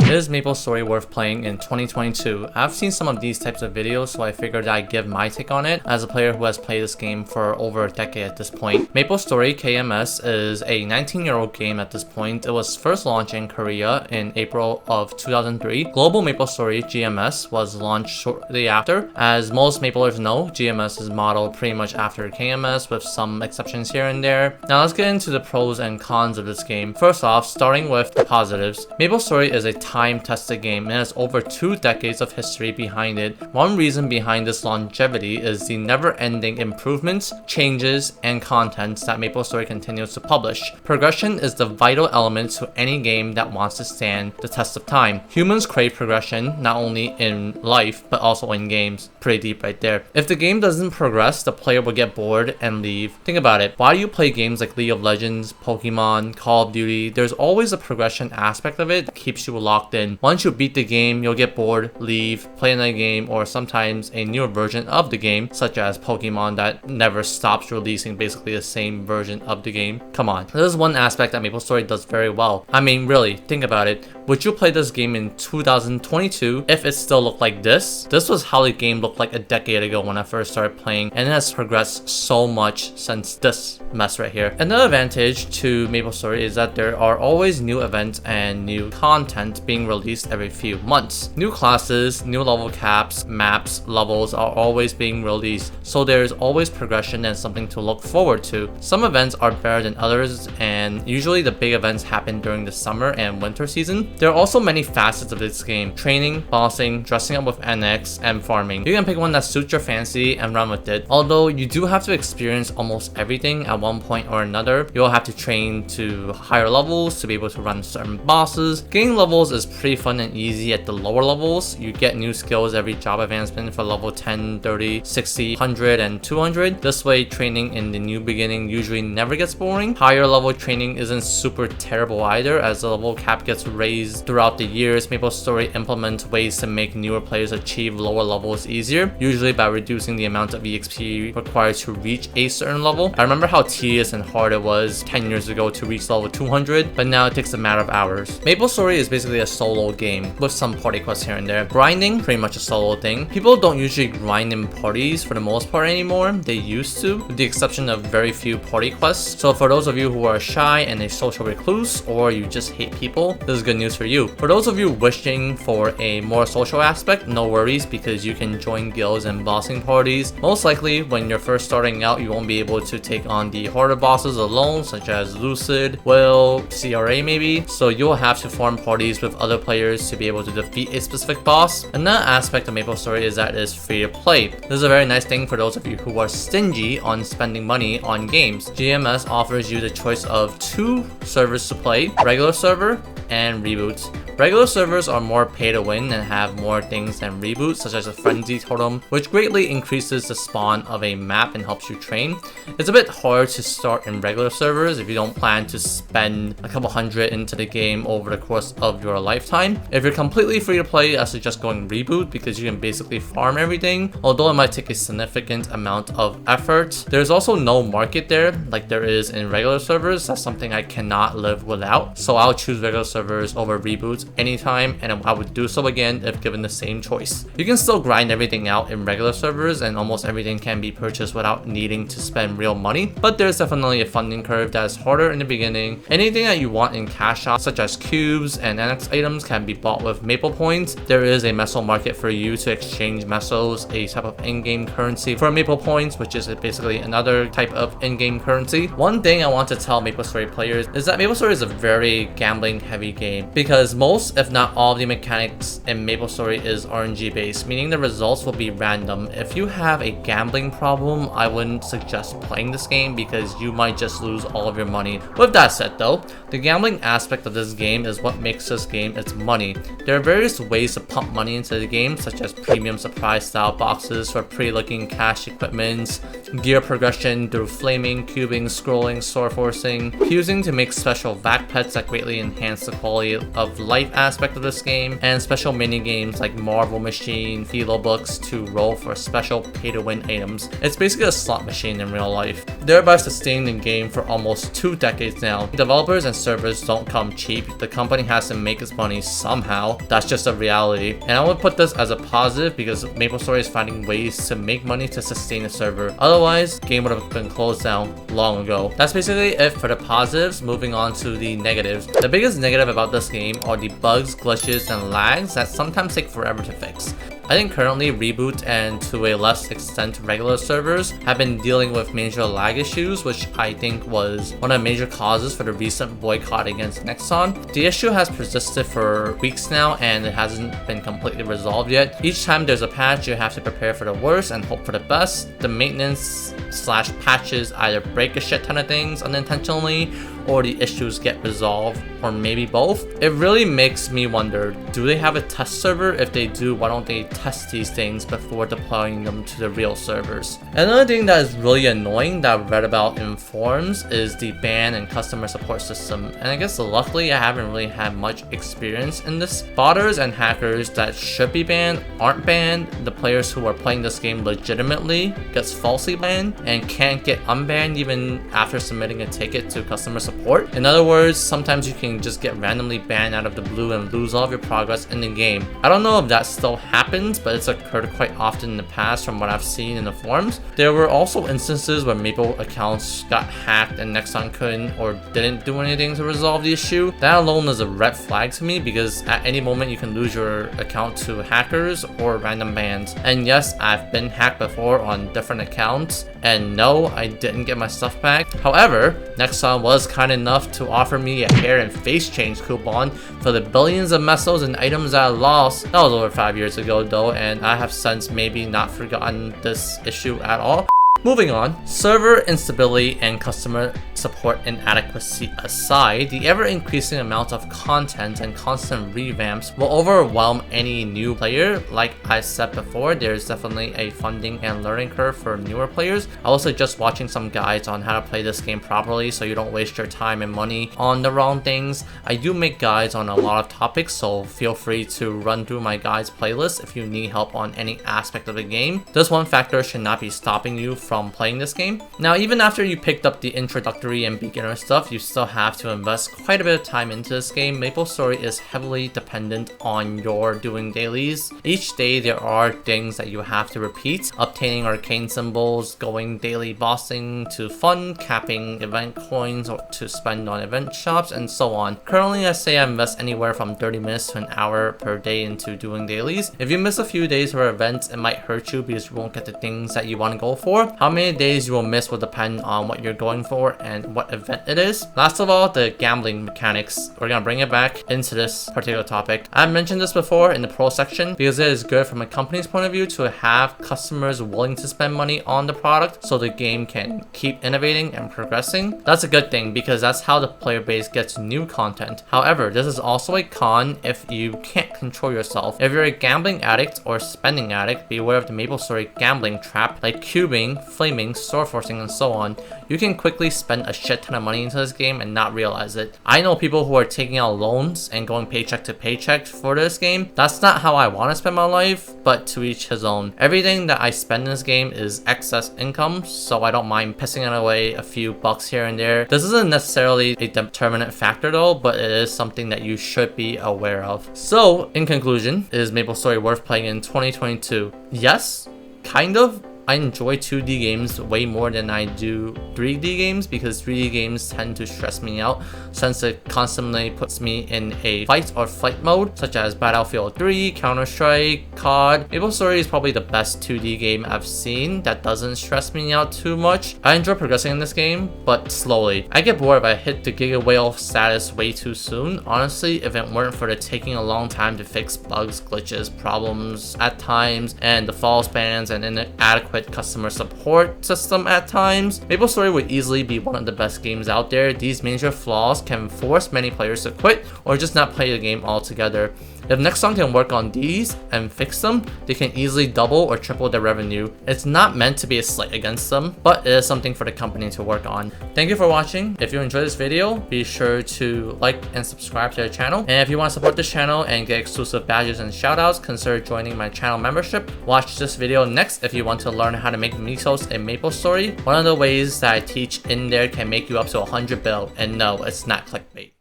Is MapleStory worth playing in 2022? I've seen some of these types of videos, so I figured I'd give my take on it as a player who has played this game for over a decade at this point. MapleStory KMS is a 19-year-old game at this point. It was first launched in Korea in April of 2003. Global MapleStory GMS was launched shortly after. As most Maplers know, GMS is modeled pretty much after KMS with some exceptions here and there. Now let's get into the pros and cons of this game. First off, starting with the positives. MapleStory is a time-tested game and has over 2 decades of history behind it. One reason behind this longevity is the never-ending improvements, changes, and contents that MapleStory continues to publish. Progression is the vital element to any game that wants to stand the test of time. Humans crave progression, not only in life, but also in games. Pretty deep right there. If the game doesn't progress, the player will get bored and leave. Think about it. Why do you play games like League of Legends, Pokemon, Call of Duty? There's always a progression aspect of it that keeps you locked in. Once you beat the game, you'll get bored, leave, play another game, or sometimes a newer version of the game, such as Pokemon that never stops releasing basically the same version of the game. Come on. This is one aspect that MapleStory does very well. I mean, really, think about it. Would you play this game in 2022 if it still looked like this? This was how the game looked like a decade ago when I first started playing, and it has progressed so much since this mess right here. Another advantage to MapleStory is that there are always new events and new content being released every few months. New classes, new level caps, maps, levels are always being released, so there's always progression and something to look forward to. Some events are better than others, and usually the big events happen during the summer and winter season. There are also many facets of this game: training, bossing, dressing up with NX, and farming. You can pick one that suits your fancy and run with it. Although you do have to experience almost everything at one point or another. You'll have to train to higher levels to be able to run certain bosses. Getting levels is pretty fun and easy at the lower levels. You get new skills every job advancement for level 10, 30, 60, 100, and 200. This way, training in the new beginning usually never gets boring. Higher level training isn't super terrible either, as the level cap gets raised throughout the years. MapleStory implements ways to make newer players achieve lower levels easier, usually by reducing the amount of EXP required to reach a certain level. I remember how tedious and hard it was 10 years ago to reach level 200, but now it takes a matter of hours. MapleStory is basically a solo game with some party quests here and there. Grinding, pretty much a solo thing. People don't usually grind in parties for the most part anymore. They used to, with the exception of very few party quests. So for those of you who are shy and a social recluse, or you just hate people, this is good news for you. For those of you wishing for a more social aspect, no worries, because you can join guilds and bossing parties. Most likely, when you're first starting out, you won't be able to take on the harder bosses alone, such as Lucid, Will, CRA maybe. So you'll have to form parties with other players to be able to defeat a specific boss. Another aspect of MapleStory is that it is free to play. This is a very nice thing for those of you who are stingy on spending money on games. GMS offers you the choice of 2 servers to play: regular server and reboots. Regular servers are more pay to win and have more things than reboots, such as a frenzy totem, which greatly increases the spawn of a map and helps you train. It's a bit hard to start in regular servers if you don't plan to spend a couple hundred into the game over the course of your lifetime. If you're completely free to play, I suggest going reboot because you can basically farm everything, although it might take a significant amount of effort. There's also no market there like there is in regular servers. That's something I cannot live without, so I'll choose regular servers over reboots anytime, and I would do so again if given the same choice. You can still grind everything out in regular servers, and almost everything can be purchased without needing to spend real money, but there's definitely a funding curve that is harder in the beginning. Anything that you want in cash shops, such as cubes and NX items, can be bought with Maple points. There is a meso market for you to exchange mesos, a type of in-game currency, for Maple points, which is basically another type of in-game currency. One thing I want to tell MapleStory players is that MapleStory is a very gambling heavy game, because most, if not all, of the mechanics in MapleStory is RNG based, meaning the results will be random. If you have a gambling problem, I wouldn't suggest playing this game because you might just lose all of your money. With that said though, the gambling aspect of this game is what makes this game its money. There are various ways to pump money into the game, such as premium surprise style boxes for pre-looking cash equipments, gear progression through flaming, cubing, scrolling, sword forcing, fusing to make special vac pets that greatly enhance the quality of life aspect of this game, and special mini games like Marvel Machine, Philo books to roll for special pay-to-win items. It's basically a slot machine in real life, thereby sustaining the game for almost 2 decades now. Developers and servers don't come cheap. The company has to make its money somehow. That's just a reality. And I would put this as a positive because MapleStory is finding ways to make money to sustain the server. Otherwise, the game would have been closed down long ago. That's basically it for the positives. Moving on to the negatives. The biggest negative about this game are the bugs, glitches, and lags that sometimes take forever to fix. I think currently Reboot and to a less extent regular servers have been dealing with major lag issues, which I think was one of the major causes for the recent boycott against Nexon. The issue has persisted for weeks now and it hasn't been completely resolved yet. Each time there's a patch, you have to prepare for the worst and hope for the best. The maintenance / patches either break a shit ton of things unintentionally or the issues get resolved, or maybe both. It really makes me wonder, do they have a test server? If they do, why don't they test these things before deploying them to the real servers? Another thing that is really annoying that I've read about in forums is the ban and customer support system, and I guess luckily I haven't really had much experience in this. Botters and hackers that should be banned aren't banned. The players who are playing this game legitimately gets falsely banned and can't get unbanned even after submitting a ticket to customer support. In other words, sometimes you can just get randomly banned out of the blue and lose all of your progress in the game. I don't know if that still happens, but it's occurred quite often in the past from what I've seen in the forums. There were also instances where Maple accounts got hacked and Nexon couldn't or didn't do anything to resolve the issue. That alone is a red flag to me because at any moment you can lose your account to hackers or random bans. And yes, I've been hacked before on different accounts, and no, I didn't get my stuff back. However, Nexon was kind enough to offer me a hair and face change coupon for the billions of mesos and items that I lost. That was over 5 years ago though, and I have since maybe not forgotten this issue at all. Moving on, server instability and customer support inadequacy aside, the ever-increasing amount of content and constant revamps will overwhelm any new player. Like I said before, there's definitely a funding and learning curve for newer players. I will suggest watching some guides on how to play this game properly so you don't waste your time and money on the wrong things. I do make guides on a lot of topics, so feel free to run through my guides playlist if you need help on any aspect of the game. This one factor should not be stopping you from playing this game. Now, even after you picked up the introductory and beginner stuff, you still have to invest quite a bit of time into this game. MapleStory is heavily dependent on your doing dailies. Each day there are things that you have to repeat: obtaining arcane symbols, going daily bossing to fund, capping event coins or to spend on event shops, and so on. Currently, I say I invest anywhere from 30 minutes to an hour per day into doing dailies. If you miss a few days for events, it might hurt you because you won't get the things that you want to go for. How many days you will miss will depend on what you're going for and what event it is. Last of all, the gambling mechanics. We're gonna bring it back into this particular topic. I mentioned this before in the pro section because it is good from a company's point of view to have customers willing to spend money on the product so the game can keep innovating and progressing. That's a good thing because that's how the player base gets new content. However, this is also a con if you can't control yourself. If you're a gambling addict or spending addict, beware of the MapleStory gambling trap like cubing, flaming, sword forcing, and so on. You can quickly spend a shit ton of money into this game and not realize it. I know people who are taking out loans and going paycheck to paycheck for this game. That's not how I want to spend my life, but to each his own. Everything that I spend in this game is excess income, so I don't mind pissing it away a few bucks here and there. This isn't necessarily a determinant factor though, but it is something that you should be aware of. So, in conclusion, is MapleStory worth playing in 2022? Yes, kind of. I enjoy 2D games way more than I do 3D games because 3D games tend to stress me out since it constantly puts me in a fight or flight mode, such as Battlefield 3, Counter-Strike, COD. MapleStory is probably the best 2D game I've seen that doesn't stress me out too much. I enjoy progressing in this game, but slowly. I get bored if I hit the Giga Whale status way too soon. Honestly, if it weren't for the taking a long time to fix bugs, glitches, problems at times, and the false bans and inadequate inadequate customer support system at times, MapleStory would easily be one of the best games out there. These major flaws can force many players to quit or just not play the game altogether. If Nexon can work on these and fix them, they can easily double or triple their revenue. It's not meant to be a slight against them, but it is something for the company to work on. Thank you for watching. If you enjoyed this video, be sure to like and subscribe to the channel. And if you want to support this channel and get exclusive badges and shoutouts, consider joining my channel membership. Watch this video next if you want to learn how to make mythos in MapleStory. One of the ways that I teach in there can make you up to 100 bill, and no, it's not clickbait.